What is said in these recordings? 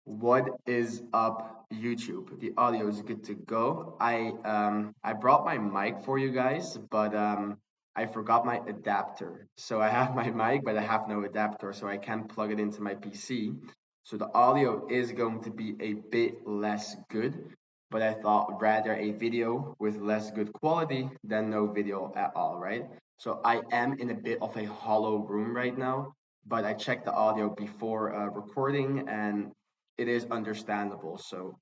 What is up, YouTube? The audio is good to go. I brought my mic for you guys, but I forgot my adapter. So I have my mic, but I have no adapter, so I can't plug it into my PC. So the audio is going to be a bit less good, but I thought rather a video with less good quality than no video at all, right? So I am in a bit of a hollow room right now, but I checked the audio before recording and it is understandable. So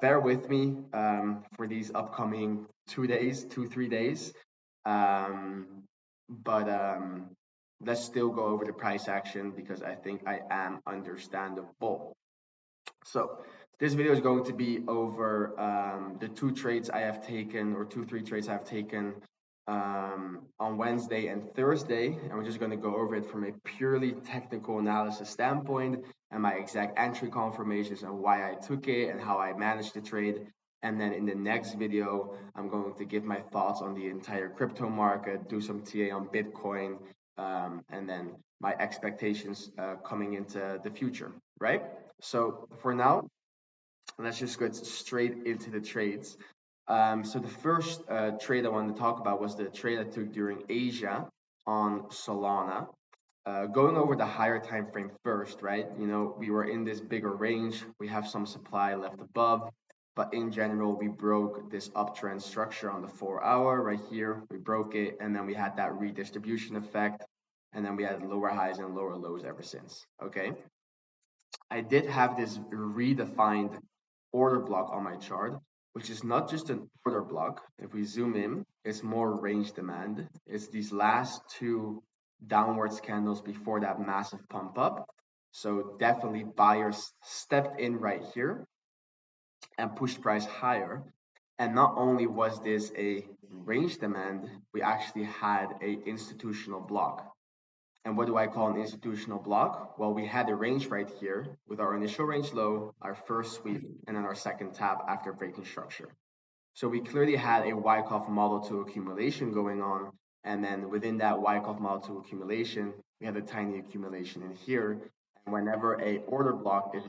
bear with me for these upcoming 2 days, 3 days. Um, but let's still go over the price action because I think I am understandable. So this video is going to be over the two trades I have taken, or two, three trades I've taken on Wednesday and Thursday. And we're just going to go over it from a purely technical analysis standpoint and my exact entry confirmations and why I took it and how I managed the trade. And then in the next video, I'm going to give my thoughts on the entire crypto market, do some TA on Bitcoin, and then my expectations coming into the future, right? So for now, let's just get straight into the trades. So the first trade I wanted to talk about was the trade I took during Asia on Solana. Going over the higher time frame first, right? You know, we were in this bigger range. We have some supply left above, but in general, we broke this uptrend structure on the 4 hour right here. We broke it, and then we had that redistribution effect, and then we had lower highs and lower lows ever since. Okay. I did have this redefined order block on my chart, which is not just an order block. If we zoom in, it's more range demand. It's these last two downwards candles before that massive pump up. So definitely buyers stepped in right here and pushed price higher. And not only was this a range demand, we actually had a institutional block. And what do I call an institutional block? Well, we had a range right here with our initial range low, our first sweep, and then our second tap after breaking structure. So we clearly had a Wyckoff model to accumulation going on. And then within that Wyckoff model to accumulation, we had a tiny accumulation in here. And whenever a order block is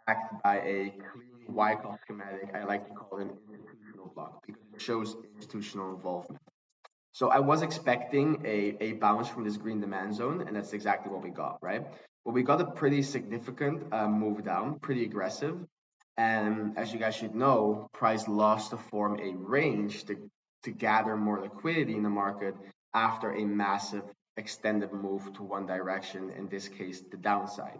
backed by a clean Wyckoff schematic, I like to call it an institutional block because it shows institutional involvement. So I was expecting a bounce from this green demand zone, and that's exactly what we got, right? Well, we got a pretty significant move down, pretty aggressive. And as you guys should know, price lost to form a range to gather more liquidity in the market after a massive extended move to one direction, in this case, the downside.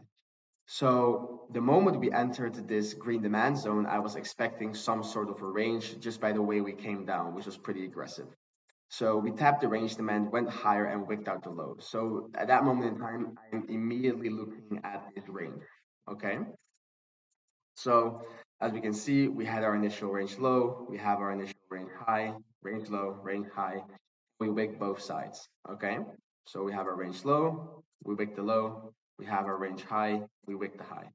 So the moment we entered this green demand zone, I was expecting some sort of a range just by the way we came down, which was pretty aggressive. So we tapped the range demand, went higher, and wicked out the low. So at that moment in time, I'm immediately looking at this range. Okay. So as we can see, we had our initial range low, we have our initial range high, range low, range high. We wick both sides. Okay. So we have our range low, we wick the low, we have our range high, we wick the high.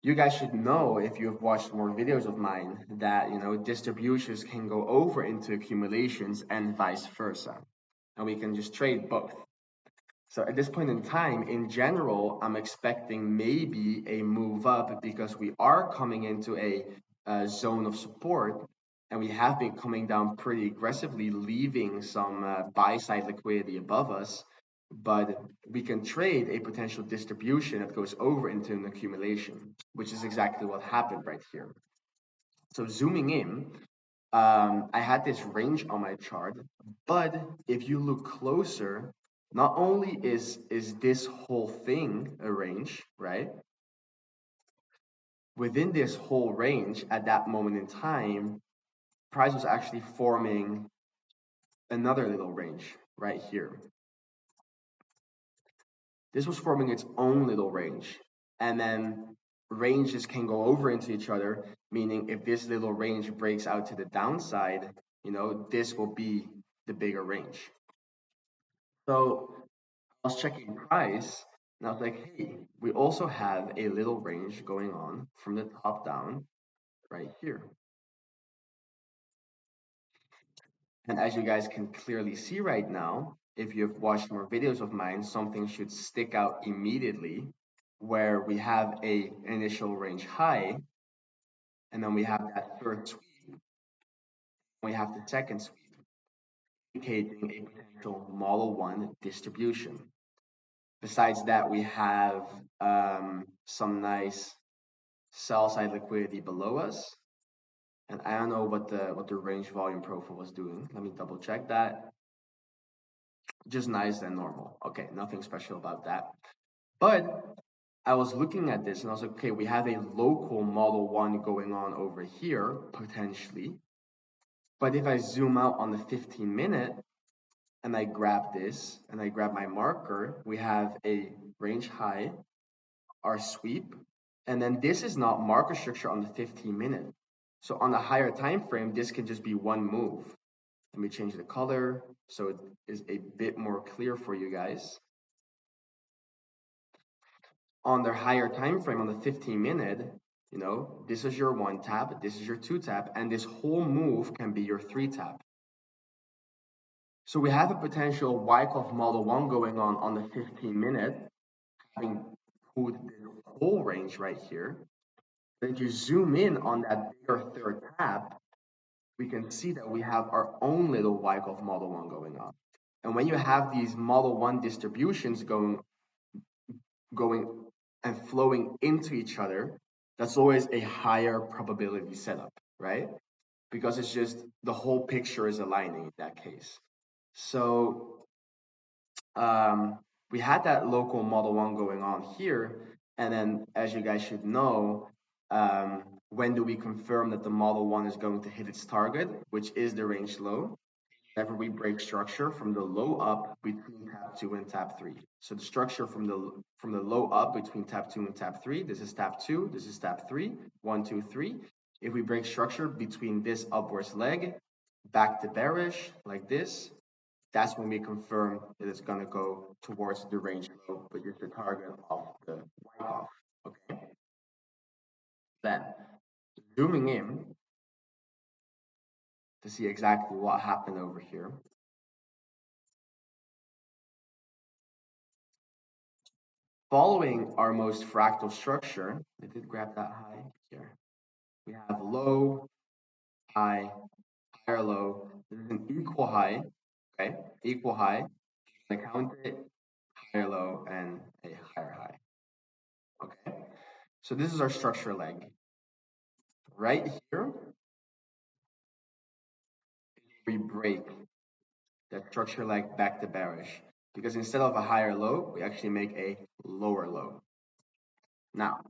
You guys should know, if you have watched more videos of mine, that distributions can go over into accumulations and vice versa, and we can just trade both. So at this point in time, in general, I'm expecting maybe a move up because we are coming into a zone of support, and we have been coming down pretty aggressively, leaving some buy side liquidity above us. But we can trade a potential distribution that goes over into an accumulation, which is exactly what happened right here. So zooming in, I had this range on my chart, but if you look closer, not only is this whole thing a range, right? Within this whole range at that moment in time, price was actually forming another little range right here. This was forming its own little range. And then ranges can go over into each other, meaning if this little range breaks out to the downside, this will be the bigger range. So I was checking price and I was like, hey, we also have a little range going on from the top down right here. And as you guys can clearly see right now, if you've watched more videos of mine, something should stick out immediately, where we have a initial range high, and then we have that third sweep, we have the second sweep, indicating a potential model 1 distribution. Besides that, we have some nice sell side liquidity below us. And I don't know what the range volume profile was doing. Let me double check that. Just nice and normal. Okay, nothing special about that. But I was looking at this and I was like, okay, we have a local model 1 going on over here, potentially. But if I zoom out on the 15-minute and I grab this and I grab my marker, we have a range high, our sweep, and then this is not market structure on the 15-minute. So on the higher time frame, this can just be one move. Let me change the color so it is a bit more clear for you guys. On the higher time frame, on the 15-minute, you know, this is your 1 tap, this is your 2 tap, and this whole move can be your 3 tap. So we have a potential Wyckoff Model 1 going on the 15-minute, having pulled the whole range right here. But if you zoom in on that bigger third tap, we can see that we have our own little Wyckoff Model 1 going on. And when you have these Model 1 distributions going and flowing into each other, that's always a higher probability setup, right? Because it's just the whole picture is aligning in that case. So we had that local Model 1 going on here. And then, as you guys should know, when do we confirm that the Model 1 is going to hit its target, which is the range low? Whenever we break structure from the low up between tap 2 and tap 3. So the structure from the low up between tap 2 and tap 3, this is tap 2, this is tap 3, 1, 2, 3. If we break structure between this upwards leg, back to bearish, like this, that's when we confirm that it's going to go towards the range low, which is the target of the Wyckoff. Okay. Then, zooming in to see exactly what happened over here. Following our most fractal structure, I did grab that high here. We have low, high, higher low. There's an equal high, okay? Equal high. I count it, higher low, and a higher high. Okay. So this is our structure leg. Right here, we break that structure leg back to bearish. Because instead of a higher low, we actually make a lower low. Now,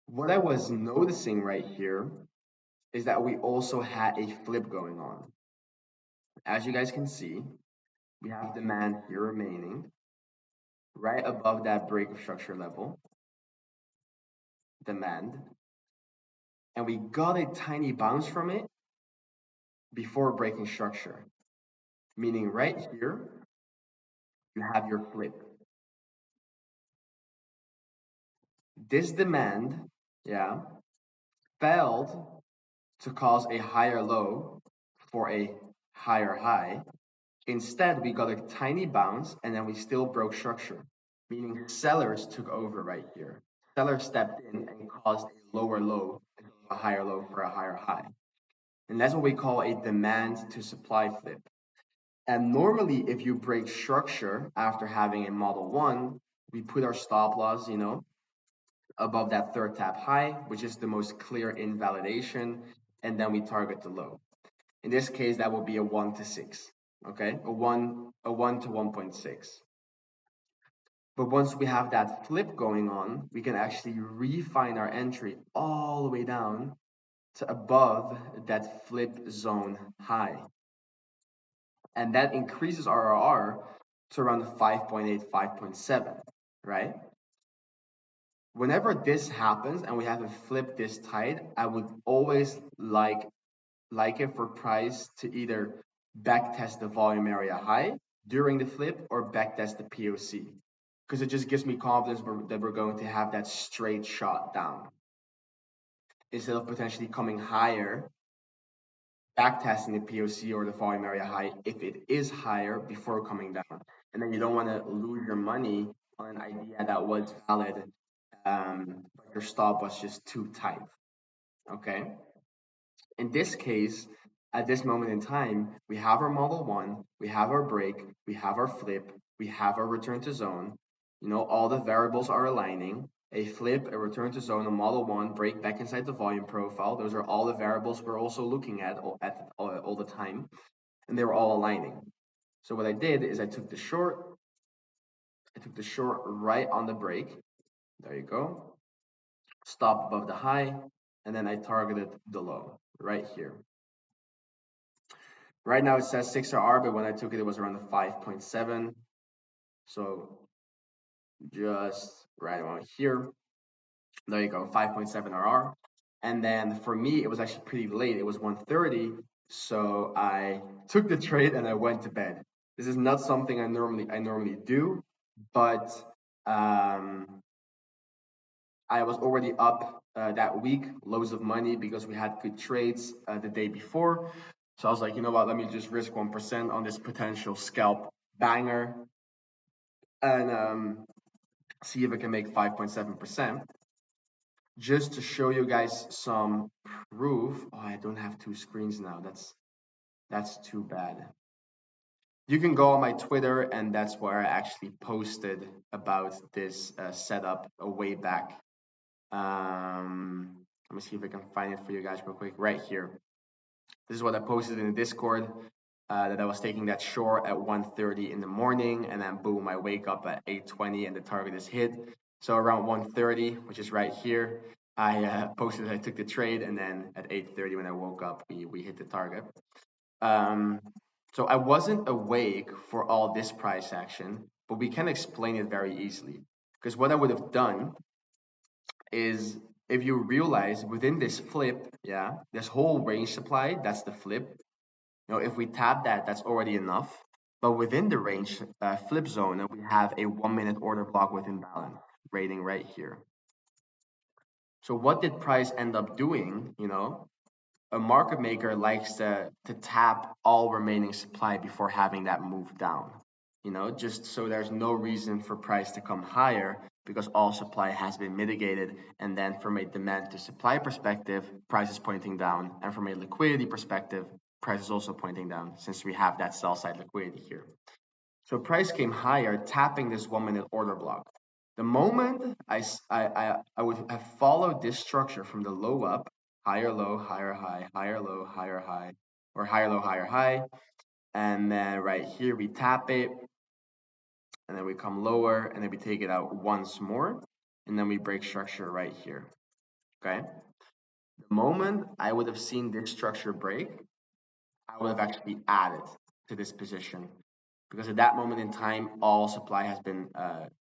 what I was noticing right here is that we also had a flip going on. As you guys can see, we have demand here remaining right above that break of structure level, demand, and we got a tiny bounce from it before breaking structure, meaning right here, you have your flip. This demand, yeah, failed to cause a higher low for a higher high. Instead, we got a tiny bounce and then we still broke structure, meaning sellers took over right here. Sellers stepped in and caused a lower low, a higher low for a higher high. And that's what we call a demand to supply flip. And normally, if you break structure after having a Model 1, we put our stop loss, you know, above that third tap high, which is the most clear invalidation, and then we target the low. In this case, that will be a 1 to 6, okay? A 1 to 1.6. But once we have that flip going on, we can actually refine our entry all the way down to above that flip zone high. And that increases RRR to around 5.8, 5.7, right? Whenever this happens and we have a flip this tight, I would always like it for price to either backtest the volume area high during the flip or backtest the POC, because it just gives me confidence that we're going to have that straight shot down instead of potentially coming higher, backtesting the POC or the volume area high if it is higher before coming down. And then you don't want to lose your money on an idea that was valid, but your stop was just too tight. Okay. In this case, at this moment in time, we have our model one, we have our break, we have our flip, we have our return to zone. You know, all the variables are aligning. A flip, a return to zone, a model one, break back inside the volume profile. Those are all the variables we're also looking at all the time, and they were all aligning. So what I did is I took the short right on the break. There you go. Stop above the high, and then I targeted the low right here. Right now it says 6RR, but when I took it, it was around the 5.7. So just right around here. There you go, 5.7 RR. And then for me, it was actually pretty late. It was 1:30. So I took the trade and I went to bed. This is not something I normally do, but um, I was already up that week, loads of money because we had good trades the day before. So I was like, you know what, let me just risk 1% on this potential scalp banger and see if I can make 5.7%. Just to show you guys some proof. Oh, I don't have two screens now. That's too bad. You can go on my Twitter, and that's where I actually posted about this setup a way back. Let me see if I can find it for you guys real quick. Right here. This is what I posted in the Discord. That I was taking that short at 1:30 in the morning, and then boom, I wake up at 8:20 and the target is hit. So around 1:30, which is right here, I posted I took the trade, and then at 8:30 when I woke up, we hit the target. Um, so I wasn't awake for all this price action, but we can explain it very easily. Because what I would have done is if you realize within this flip, yeah, this whole range supply, that's the flip. You know, if we tap that, that's already enough. But within the range flip zone, we have a 1 minute order block with imbalance rating right here. So what did price end up doing? You know, a market maker likes to tap all remaining supply before having that move down. You know, just so there's no reason for price to come higher because all supply has been mitigated. And then from a demand to supply perspective, price is pointing down. And from a liquidity perspective, price is also pointing down since we have that sell side liquidity here. So price came higher, tapping this 1 minute order block. The moment I would have followed this structure from the low up, higher low, higher high, higher low, higher high, or higher low, higher high, and then right here we tap it, and then we come lower, and then we take it out once more, and then we break structure right here. Okay. The moment I would have seen this structure break, I would have actually added to this position because at that moment in time, all supply has been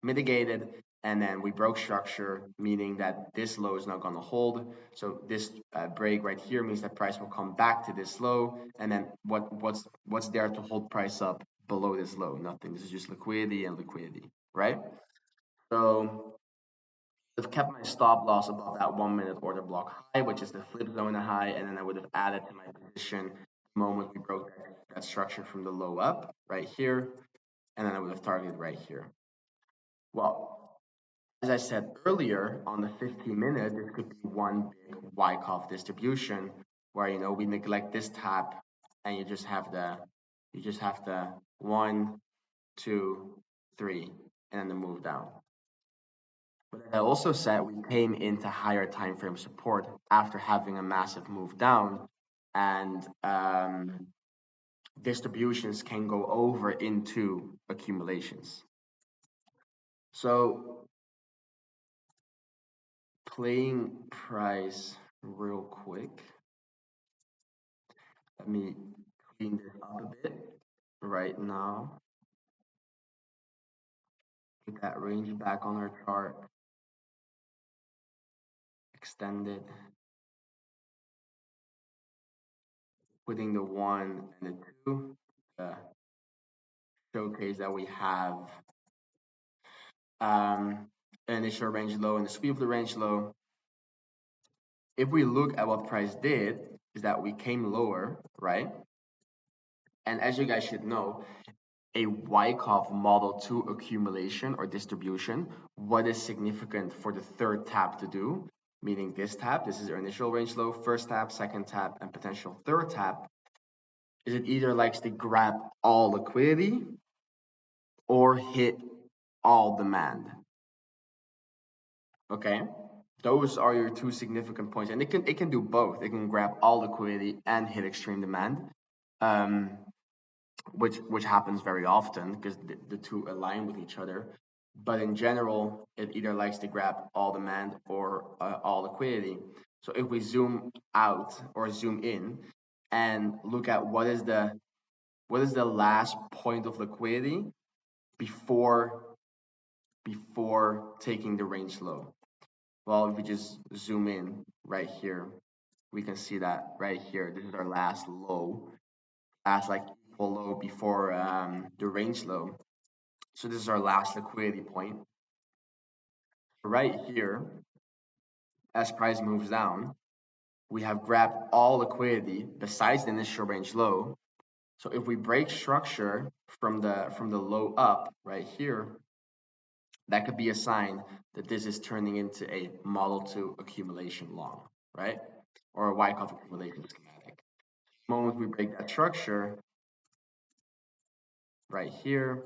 mitigated, and then we broke structure, meaning that this low is not going to hold. So this break right here means that price will come back to this low, and then what's there to hold price up below this low? Nothing. This is just liquidity and liquidity, right? So I've kept my stop loss above that 1 minute order block high, which is the flip zone high, and then I would have added to my position the moment we broke that structure from the low up right here, and then I would have targeted right here. Well, as I said earlier, on the 15-minute, this could be one big Wyckoff distribution where you know we neglect this tap, and you just have the 1, 2, 3, and then the move down. But I also said we came into higher time frame support after having a massive move down, and distributions can go over into accumulations. So playing price real quick. Let me clean this up a bit right now. Get that range back on our chart. Extend it. Putting the 1 and the 2. Showcase that we have initial range low and the sweep of the range low. If we look at what price did, is that we came lower, right? And as you guys should know, a Wyckoff Model 2 accumulation or distribution, what is significant for the third tap to do, meaning this tap, this is our initial range low, first tap, second tap, and potential third tap, is it either likes to grab all liquidity or hit all demand. Okay, those are your two significant points, and it can do both. It can grab all liquidity and hit extreme demand, um, which happens very often because the two align with each other. But in general, it either likes to grab all demand or all liquidity. So if we zoom out or zoom in and look at what is the last point of liquidity before taking the range low. Well, if we just zoom in right here, we can see that right here. This is our last low, last like equal low before the range low. So this is our last liquidity point. Right here, as price moves down, we have grabbed all liquidity besides the initial range low. So if we break structure from the low up right here, that could be a sign that this is turning into a model 2 accumulation long, right? Or a Wyckoff accumulation schematic. The moment we break that structure right here,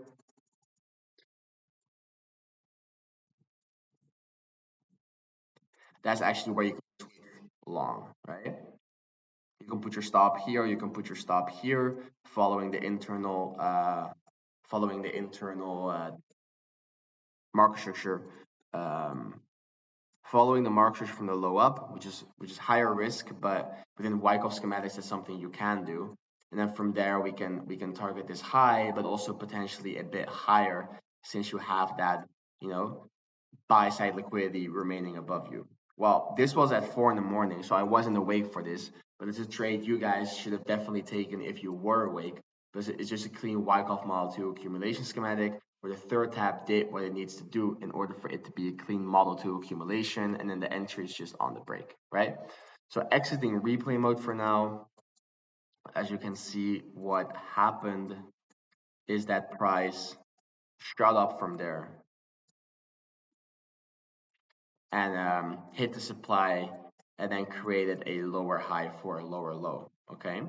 that's actually where you can switch long, right? You can put your stop here, you can put your stop here, following the internal market structure, um, following the market structure from the low up, which is higher risk, but within Wyckoff schematics, that's something you can do. And then from there, we can target this high, but also potentially a bit higher, since you have that, buy side liquidity remaining above you. Well, this was at 4 in the morning, so I wasn't awake for this, but it's a trade you guys should have definitely taken if you were awake, because it's just a clean Wyckoff Model 2 accumulation schematic where the third tab did what it needs to do in order for it to be a clean Model 2 accumulation, and then the entry is just on the break, right? So exiting replay mode for now. As you can see, what happened is that price shot up from there and hit the supply and then created a lower high for a lower low, okay?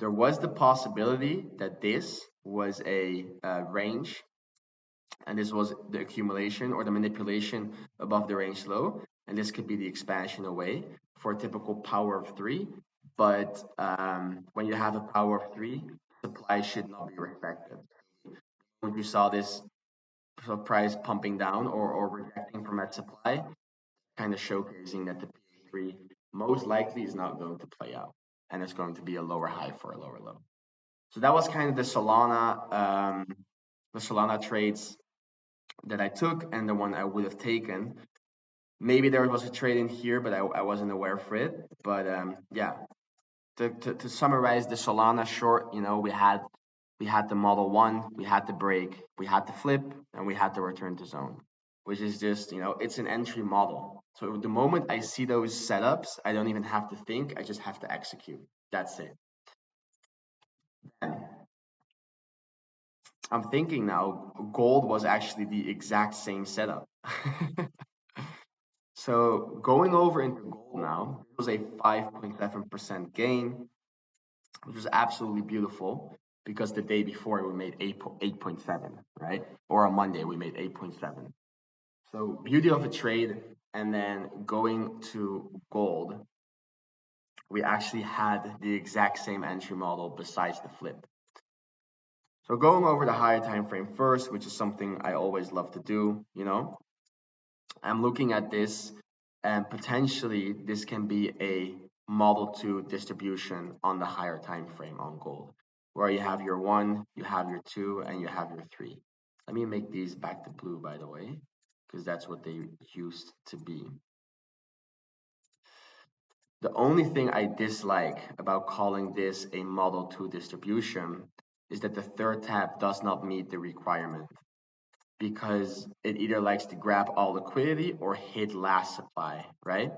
There was the possibility that this was a range and this was the accumulation or the manipulation above the range low, and this could be the expansion away for a typical power of 3. But when you have a power of 3, supply should not be respected. When you saw this price pumping down or rejecting from that supply, kind of showcasing that the PA3 most likely is not going to play out, and it's going to be a lower high for a lower low. So that was kind of the Solana trades that I took and the one I would have taken. Maybe there was a trade in here, but I wasn't aware of it. But yeah, to summarize the Solana short, we had the Model 1, we had the break, we had the flip, and we had the return to zone, which is just, it's an entry model. So the moment I see those setups, I don't even have to think, I just have to execute. That's it. And I'm thinking now, gold was actually the exact same setup. So going over into gold now, it was a 5.7% gain, which was absolutely beautiful because the day before we made 8.7, right? Or on Monday we made 8.7. So beauty of a trade. And then going to gold, we actually had the exact same entry model besides the flip. So going over the higher time frame first, which is something I always love to do, I'm looking at this, and potentially this can be a model 2 distribution on the higher time frame on gold, where you have your 1, you have your 2, and you have your 3. Let me make these back to blue, by the way, because that's what they used to be. The only thing I dislike about calling this a model 2 distribution is that the third tab does not meet the requirement, because it either likes to grab all liquidity or hit last supply, right?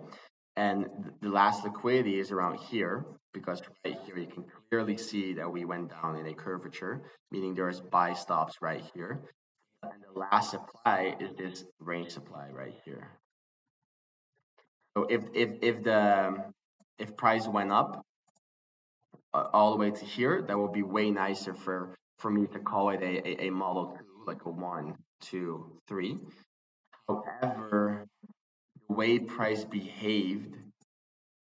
and the last liquidity is around here, because right here you can clearly see that we went down in a curvature, meaning there's buy stops right here. And the last supply is this range supply right here. So if price went up all the way to here, that would be way nicer for me to call it a model two, like a 1, 2, 3. However, the way price behaved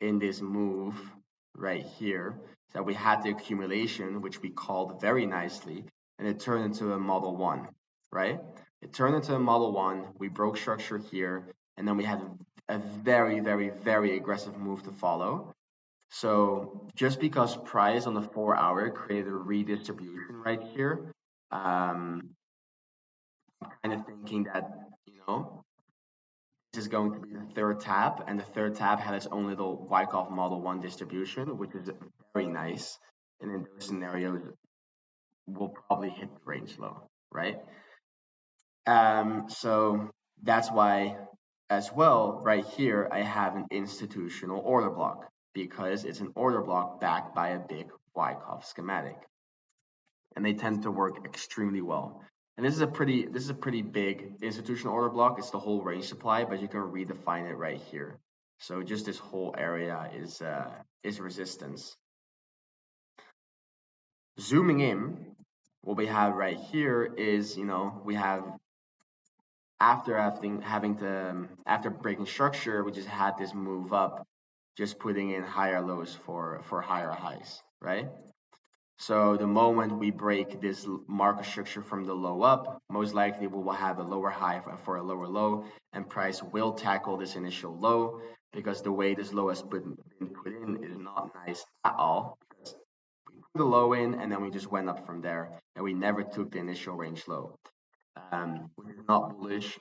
in this move right here, that we had the accumulation, which we called very nicely, and it turned into a model one, right? It turned into a model one. We broke structure here, and then we had a very, very, very aggressive move to follow. So just because price on the 4 hour created a redistribution right here, I'm kind of thinking that, you know, this is going to be the third tab, and the third tab had its own little Wyckoff Model 1 distribution, which is very nice. And in those scenarios, we'll probably hit the range low, right? So that's why, as well, right here, I have an institutional order block, because it's an order block backed by a big Wyckoff schematic, and they tend to work extremely well. And this is a pretty big institutional order block. It's the whole range supply, but you can redefine it right here. So just this whole area is resistance. Zooming in, what we have right here is, we have, after breaking structure, we just had this move up, just putting in higher lows for higher highs, right? So the moment we break this market structure from the low up, most likely we will have a lower high for a lower low, and price will tackle this initial low, because the way this low has been put in is not nice at all. Because we put the low in, and then we just went up from there, and we never took the initial range low, which is not bullish.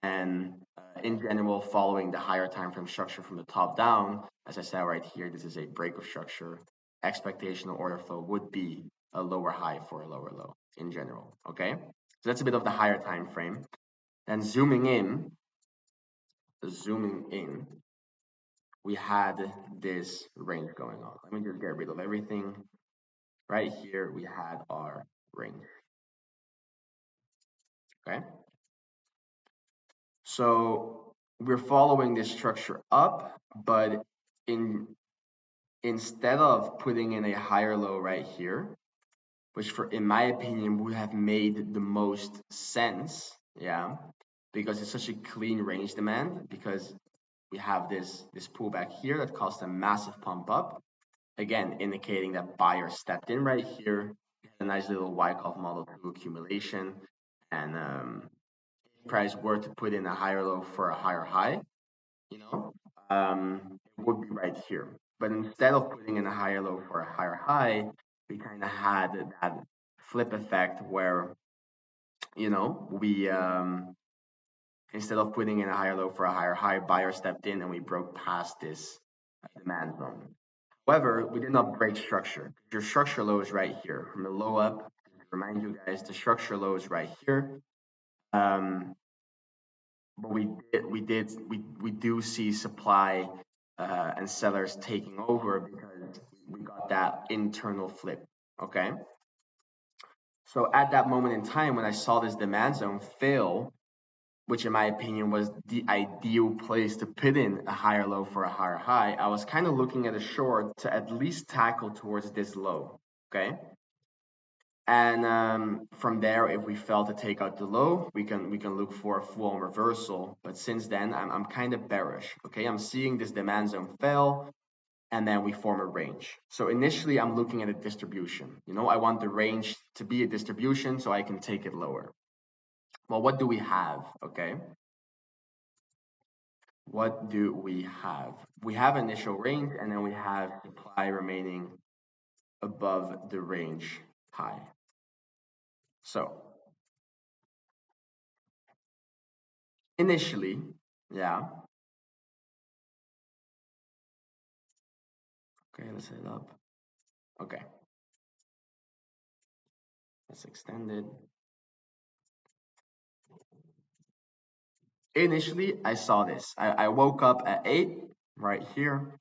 And in general, following the higher time frame structure from the top down, as I said right here, this is a break of structure. Expectational order flow would be a lower high for a lower low in general. Okay, so that's a bit of the higher time frame. Then zooming in, we had this range going on. Let me just get rid of everything. Right here, we had our range. Okay, so we're following this structure up, but in instead of putting in a higher low right here, which in my opinion would have made the most sense, yeah, because it's such a clean range demand, because we have this pullback here that caused a massive pump up, again indicating that buyers stepped in right here, a nice little Wyckoff model 2 accumulation, and if price were to put in a higher low for a higher high, you know, it would be right here. But instead of putting in a higher low for a higher high, we kind of had that flip effect where, we instead of putting in a higher low for a higher high, buyer stepped in and we broke past this demand zone. However, we did not break structure. Your structure low is right here. From the low up, to remind you guys, the structure low is right here. But we do see supply and sellers taking over, because we got that internal flip. Okay, so at that moment in time when I saw this demand zone fail, which in my opinion was the ideal place to put in a higher low for a higher high, I was kind of looking at a short to at least tackle towards this low. Okay, and from there, if we fail to take out the low, we can look for a full-on reversal. But since then, I'm kind of bearish. Okay, I'm seeing this demand zone fail, and then we form a range. So initially, I'm looking at a distribution. I want the range to be a distribution so I can take it lower. Well, what do we have? Okay, what do we have? We have initial range, and then we have supply remaining above the range high. So initially, yeah. Okay, let's set it up. Okay, let's extend it. Initially, I saw this. I woke up at 8 right here.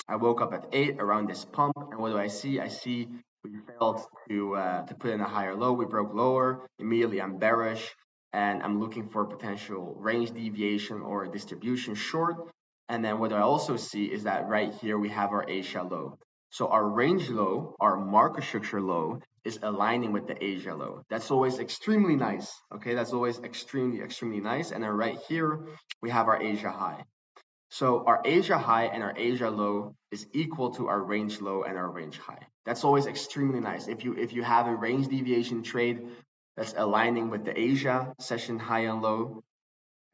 I woke up at 8 around this pump, and what do I see? I see we failed to put in a higher low. We broke lower. Immediately, I'm bearish, and I'm looking for potential range deviation or distribution short. And then what I also see is that right here we have our Asia low. So our range low, our market structure low, is aligning with the Asia low. That's always extremely nice. Okay, that's always extremely nice. And then right here we have our Asia high. So our Asia high and our Asia low is equal to our range low and our range high. That's always extremely nice. If you have a range deviation trade that's aligning with the Asia session high and low,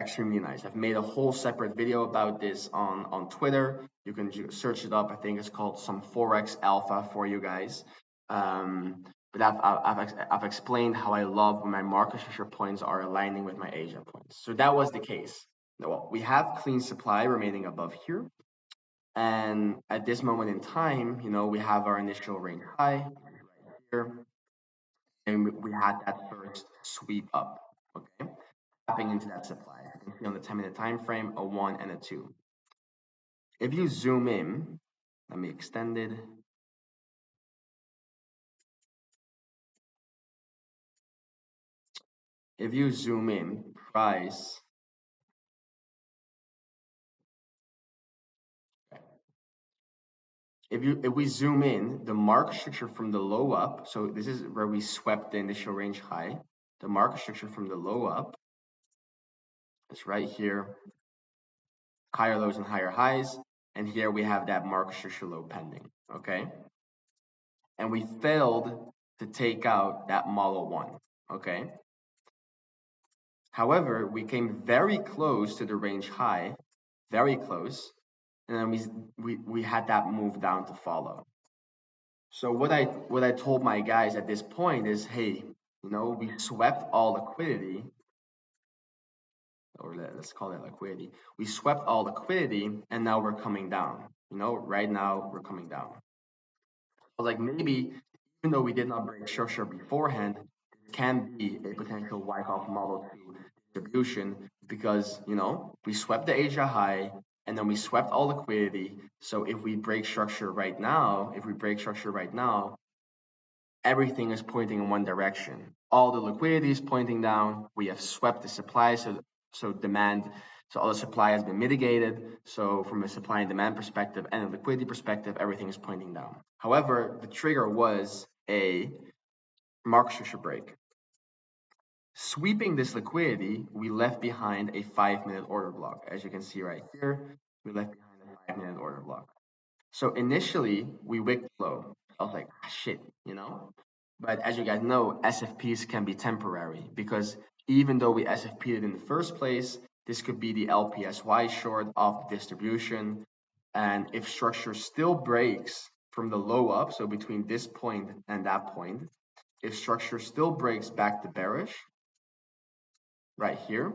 extremely nice. I've made a whole separate video about this on Twitter. You can search it up. I think it's called some Forex Alpha for you guys. But I've explained how I love when my market structure points are aligning with my Asia points. So that was the case. Well, we have clean supply remaining above here. And at this moment in time, we have our initial range high here, and we had that first sweep up, okay? Tapping into that supply. You can see on the 10-minute time frame, a 1 and a 2. If you zoom in, let me extend it. If you zoom in, price, if we zoom in, the market structure from the low up, so this is where we swept the initial range high. The market structure from the low up is right here, higher lows and higher highs, and here we have that market structure low pending, okay? And we failed to take out that model 1, okay? However, we came very close to the range high, very close, and then we had that move down to follow. So what I told my guys at this point is, hey, we swept all liquidity, or let's call it liquidity. We swept all liquidity, and now we're coming down. Right now we're coming down. I was like, maybe even though we did not break structure beforehand, it can be a potential Wyckoff model 2 distribution because we swept the Asia high and then we swept all liquidity. So if we break structure right now, everything is pointing in one direction. All the liquidity is pointing down. We have swept the supply, so demand, so all the supply has been mitigated. So from a supply and demand perspective and a liquidity perspective, everything is pointing down. However, the trigger was a market structure break. Sweeping this liquidity, we left behind a 5-minute order block. As you can see right here, we left behind a 5-minute order block. So initially, we wicked low. I was like, shit, But as you guys know, SFPs can be temporary because even though we SFP'd it in the first place, this could be the LPSY short of the distribution. And if structure still breaks from the low up, so between this point and that point, if structure still breaks back to bearish, right here,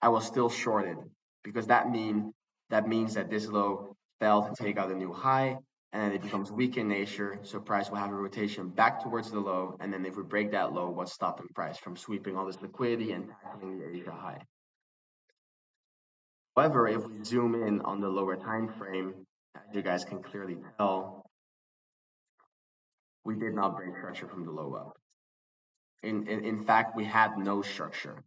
I will still short it because that means that this low failed to take out a new high and then it becomes weak in nature. So price will have a rotation back towards the low. And then if we break that low, what's stopping price from sweeping all this liquidity and tackling the Asia high? However, if we zoom in on the lower time frame, as you guys can clearly tell, we did not break structure from the low up. In fact, we had no structure.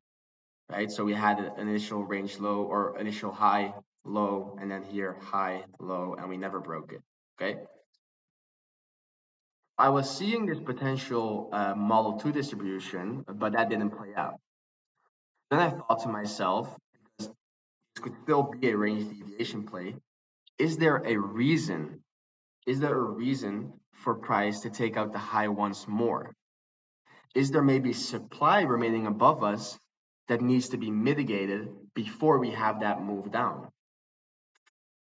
Right? So we had an initial range low or initial high, low, and then here high, low, and we never broke it. Okay. I was seeing this potential model 2 distribution, but that didn't play out. Then I thought to myself, because this could still be a range deviation play, is there a reason? Is there a reason for price to take out the high once more? Is there maybe supply remaining above us that needs to be mitigated before we have that move down?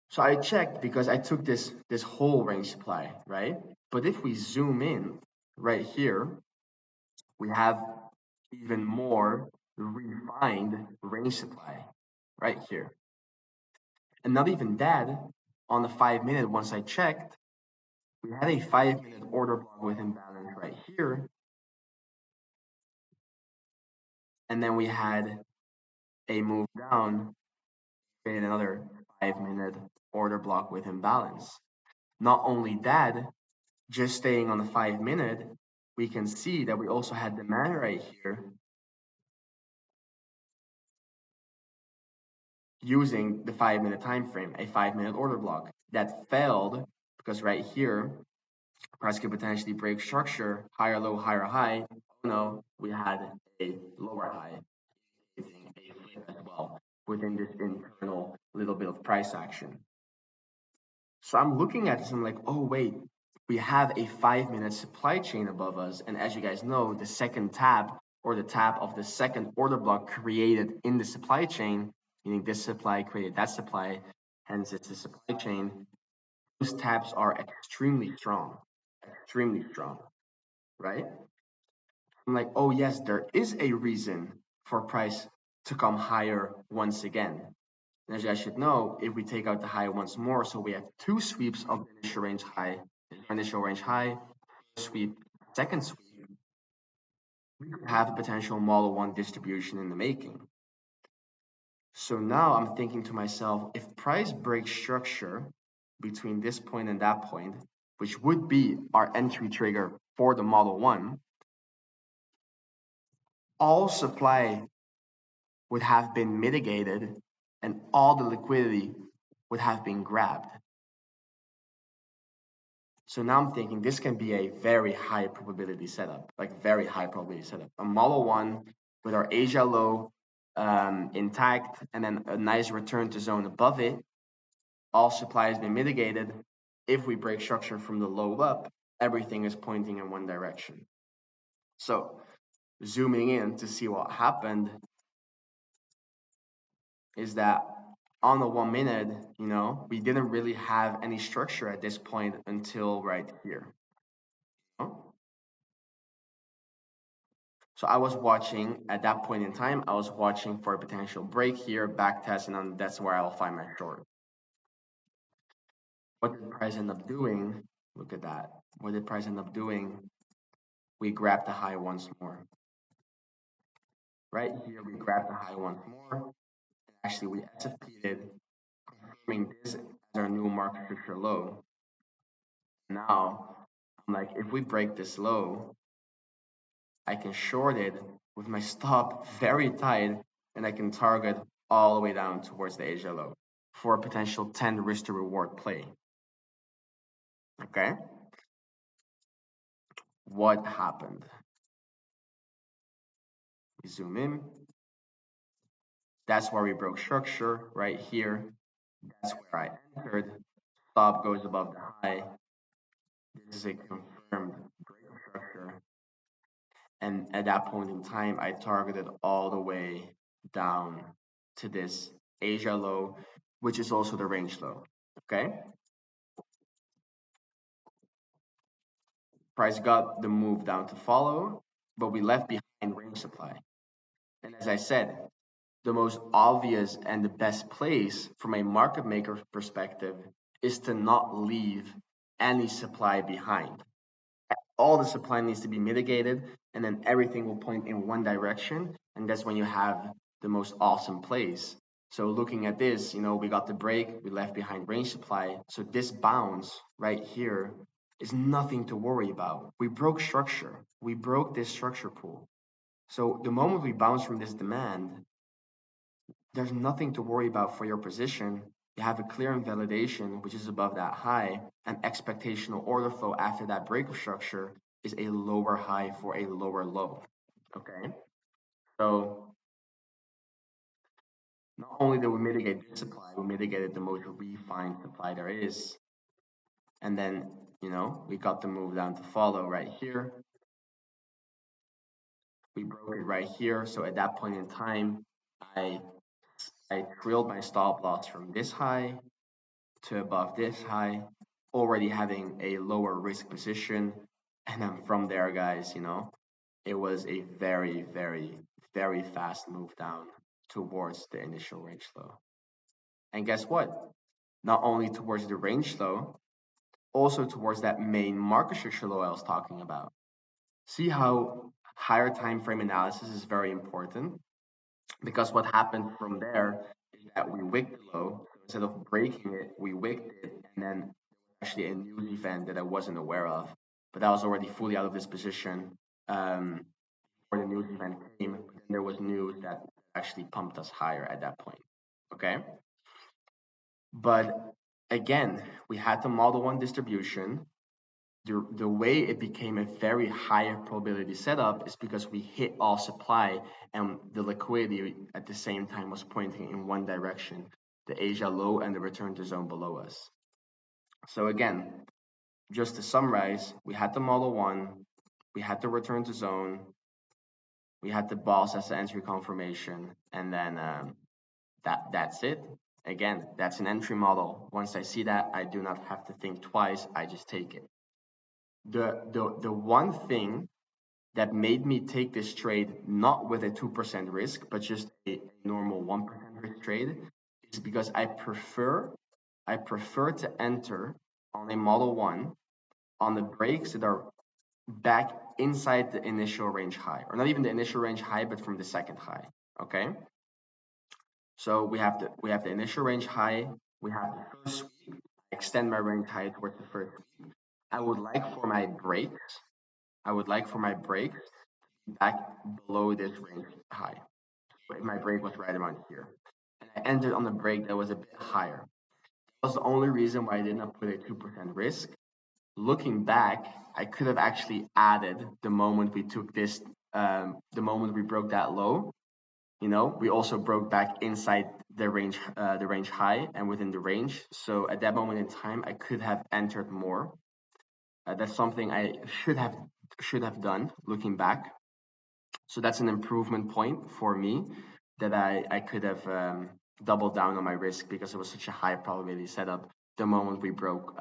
So I checked because I took this whole range supply, right? But if we zoom in right here, we have even more refined range supply right here. And not even that, on the 5-minute, once I checked, we had a 5-minute order block with imbalance right here. And then we had a move down, create another 5 minute order block with imbalance. Not only that, just staying on the 5 minute, we can see that we also had demand right here using the 5 minute time frame, a 5 minute order block that failed because right here, price could potentially break structure, higher low, higher high. Oh no, we had a lower high, a flip as well within this internal little bit of price action. So I'm looking at this, I'm like, oh wait, we have a 5 minute supply chain above us. And as you guys know, the second tap or the tap of the second order block created in the supply chain, meaning this supply created that supply, hence it's a supply chain. Those taps are extremely strong, right? I'm like, oh yes, there is a reason for price to come higher once again. And as you guys should know, if we take out the high once more, so we have two sweeps of the initial range high, sweep, second sweep, we could have a potential model one distribution in the making. So now I'm thinking to myself, if price breaks structure between this point and that point, which would be our entry trigger for the model one, all supply would have been mitigated and all the liquidity would have been grabbed. So now I'm thinking this can be a very high probability setup, like very high probability setup. A model one with our Asia low intact and then a nice return to zone above it. All supply has been mitigated. If we break structure from the low up, everything is pointing in one direction. So zooming in to see what happened is that on the 1 minute, we didn't really have any structure at this point until right here. So I was watching at that point in time, I was watching for a potential break here, back test, and then that's where I'll find my short. What did price end up doing? Look at that. What did price end up doing? We grabbed the high once more. Right here, we grabbed the high once more. Actually, we SFP'd, confirming this as our new market structure low. Now, I'm like, if we break this low, I can short it with my stop very tight, and I can target all the way down towards the Asia low for a potential 10 risk to reward play. Okay? What happened? We zoom in. That's where we broke structure right here. That's where I entered. Stop goes above the high. This is a confirmed break of structure. And at that point in time, I targeted all the way down to this Asia low, which is also the range low. Okay? Price got the move down to follow, but we left behind range supply. And as I said, the most obvious and the best place from a market maker perspective is to not leave any supply behind. All the supply needs to be mitigated, and then everything will point in one direction, and that's when you have the most awesome plays. So looking at this, we got the break, we left behind range supply. So this bounce right here is nothing to worry about. We broke structure. We broke this structure pool. So the moment we bounce from this demand, there's nothing to worry about for your position. You have a clear invalidation, which is above that high, and expectational order flow after that break of structure is a lower high for a lower low. Okay, so not only did we mitigate this supply, we mitigated the most refined supply there is. And then, we got the move down to follow right here. We broke it right here. So at that point in time, I trailed my stop loss from this high to above this high, already having a lower risk position. And then from there, guys, it was a very, very, very fast move down towards the initial range low. And guess what? Not only towards the range low, also towards that main market structure low I was talking about. See how higher time frame analysis is very important, because what happened from there is that we wicked low. Instead of breaking it, we wicked it, and then actually a news event that I wasn't aware of, but I was already fully out of this position before the news event came. But then there was news that actually pumped us higher at that point. Okay, but again, we had the Model One distribution. The way it became a very higher probability setup is because we hit all supply and the liquidity at the same time was pointing in one direction, the Asia low and the return to zone below us. So again, just to summarize, we had the Model 1, we had the return to zone, we had the boss as the entry confirmation, and then that's it. Again, that's an entry model. Once I see that, I do not have to think twice. I just take it. The one thing that made me take this trade not with a 2% risk, but just a normal 1% risk trade is because I prefer to enter on a Model 1 on the breaks that are back inside the initial range high, or not even the initial range high, but from the second high. Okay. So we have the initial range high, we have the first sweep, extend my range high towards the first sweep. I would like for my breaks, I would like for my breaks back below this range high. But my break was right around here. And I entered on the break that was a bit higher. That was the only reason why I did not put a 2% risk. Looking back, I could have actually added the moment we took this, the moment we broke that low. We also broke back inside the range high and within the range. So at that moment in time, I could have entered more. That's something I should have done looking back. So that's an improvement point for me that I could have doubled down on my risk because it was such a high probability setup the moment we broke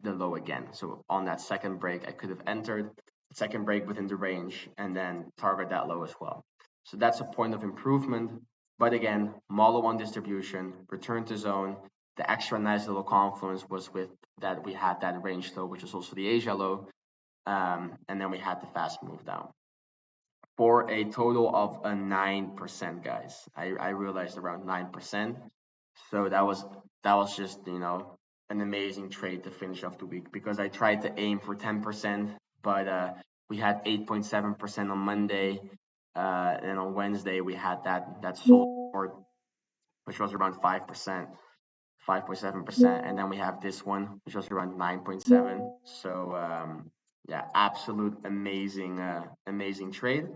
the low again. So on that second break, I could have entered second break within the range and then target that low as well. So that's a point of improvement. But again, Model 1 distribution, return to zone. The extra nice little confluence was with that we had that range low, which is also the Asia low. And then we had the fast move down for a total of a 9%, guys. I realized around 9%. So that was just, an amazing trade to finish off the week because I tried to aim for 10%, but we had 8.7% on Monday. And on Wednesday we had that sold short, which was around 5%. 5.7%, and then we have this one, which was around 9.7. So yeah, absolute amazing trade.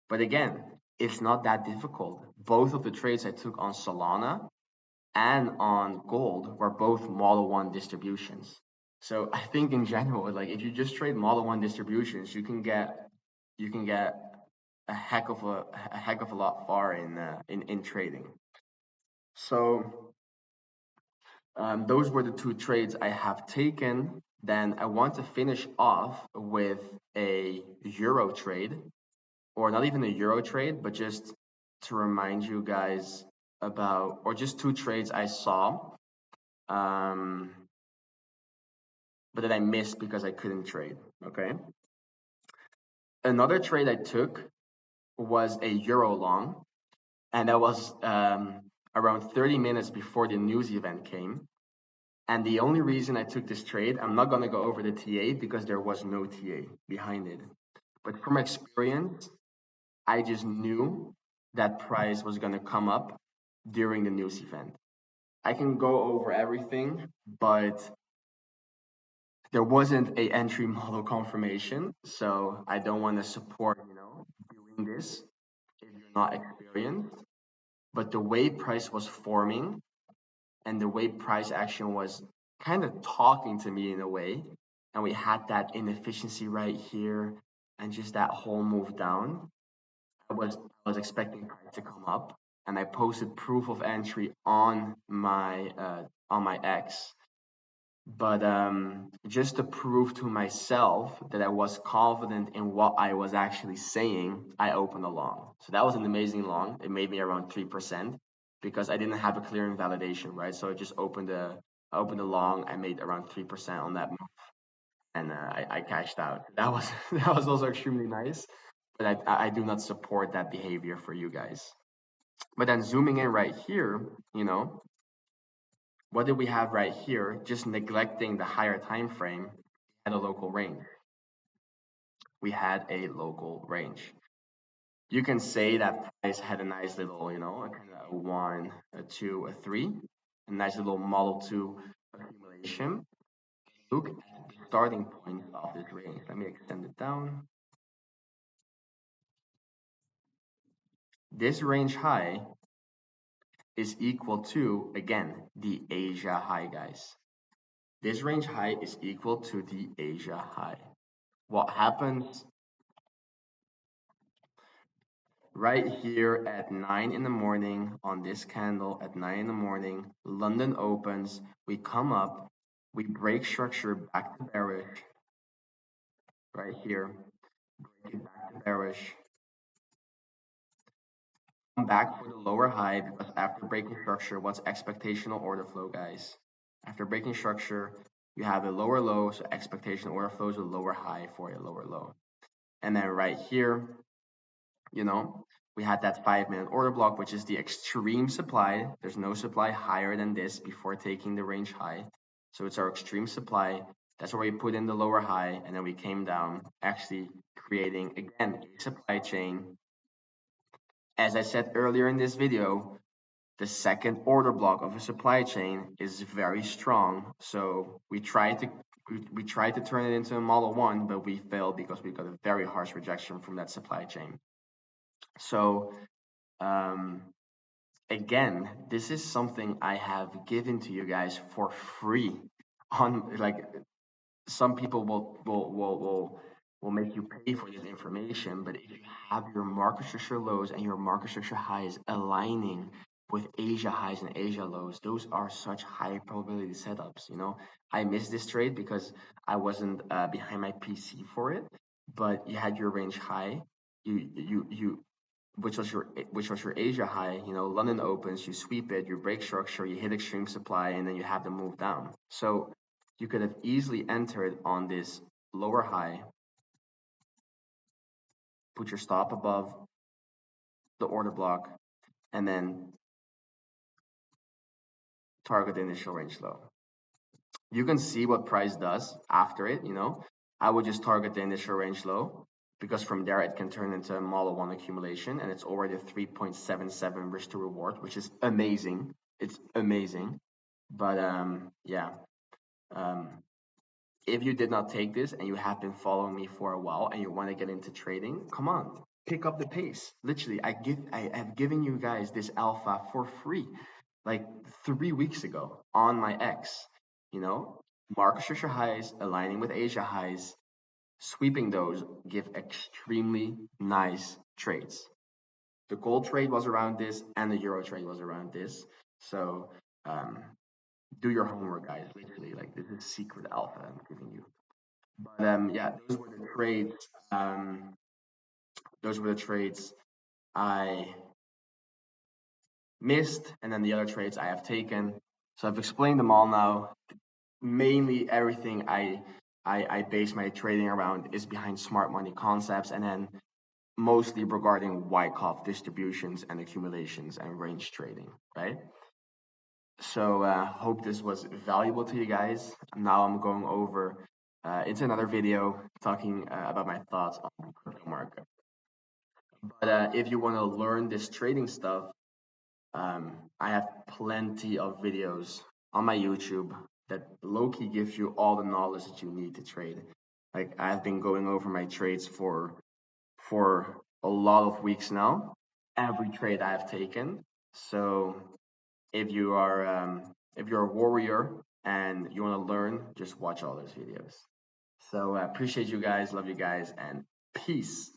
But again, it's not that difficult. Both of the trades I took on Solana and on gold were both Model 1 distributions. So I think in general, like if you just trade Model 1 distributions, you can get a heck of a lot far in trading. So those were the two trades I have taken. Then I want to finish off with a euro trade, or not even a euro trade, but just to remind you guys about, or just two trades I saw, but that I missed because I couldn't trade. Okay. Another trade I took was a euro long, and that was around 30 minutes before the news event came. And the only reason I took this trade, I'm not going to go over the TA because there was no TA behind it. But from experience, I just knew that price was going to come up during the news event. I can go over everything, but there wasn't a entry model confirmation. So I don't want to support, doing this if you're not experienced. But the way price was forming and the way price action was kind of talking to me in a way, and we had that inefficiency right here and just that whole move down, I was expecting price to come up, and I posted proof of entry on my X. But just to prove to myself that I was confident in what I was actually saying, I opened a long. So that was an amazing long. It made me around 3% because I didn't have a clear invalidation, right? So I just opened a long. I made around 3% on that move, and I cashed out. That was that was also extremely nice, but I do not support that behavior for you guys. But then zooming in right here, what did we have right here? Just neglecting the higher time frame, had a local range. We had a local range. You can say that price had a nice little, a kind of a one, a two, a three, a nice little model two accumulation. Look at the starting point of this range. Let me extend it down. This range high is equal to, again, the Asia high, guys. This range high is equal to the Asia high. What happens right here at 9 in the morning on this candle at 9 in the morning, London opens, we come up, we break structure back to bearish right here, break it back to bearish, come back for the lower high because after breaking structure, what's expectational order flow, guys? After breaking structure, you have a lower low, so expectation order flow is a lower high for a lower low. And then right here, we had that 5-minute order block, which is the extreme supply. There's no supply higher than this before taking the range high. So it's our extreme supply. That's where we put in the lower high, and then we came down, actually creating, again, a supply chain. As I said earlier in this video, the second order block of a supply chain is very strong. So we tried to turn it into a model one, but we failed because we got a very harsh rejection from that supply chain. So again, this is something I have given to you guys for free. On like some people will make you pay for this information, but if you have your market structure lows and your market structure highs aligning with Asia highs and Asia lows, those are such high probability setups. I missed this trade because I wasn't behind my PC for it, but you had your range high. You which was your Asia high, London opens, you sweep it, you break structure, you hit extreme supply, and then you have to move down. So you could have easily entered on this lower high, put your stop above the order block, and then target the initial range low. You can see what price does after it, I would just target the initial range low because from there it can turn into a model one accumulation, and it's already a 3.77 risk to reward, which is amazing. It's amazing. But yeah, if you did not take this and you have been following me for a while and you want to get into trading, come on, pick up the pace. Literally, I have given you guys this alpha for free, like 3 weeks ago on my X. Market structure highs aligning with Asia highs, sweeping those give extremely nice trades. The gold trade was around this, and the euro trade was around this. So do your homework, guys. Literally, like this is secret alpha I'm giving you. But yeah, those were the trades. Those were the trades I missed, and then the other trades I have taken. So I've explained them all now. Mainly everything I base my trading around is behind smart money concepts, and then mostly regarding Wyckoff distributions and accumulations and range trading, right? So hope this was valuable to you guys. Now I'm going over into another video talking about my thoughts on the crypto market. But if you want to learn this trading stuff, I have plenty of videos on my YouTube that low-key gives you all the knowledge that you need to trade. Like I've been going over my trades for a lot of weeks now. Every trade I've taken. So if you're a warrior and you want to learn, just watch all those videos. So I appreciate you guys, love you guys, and peace.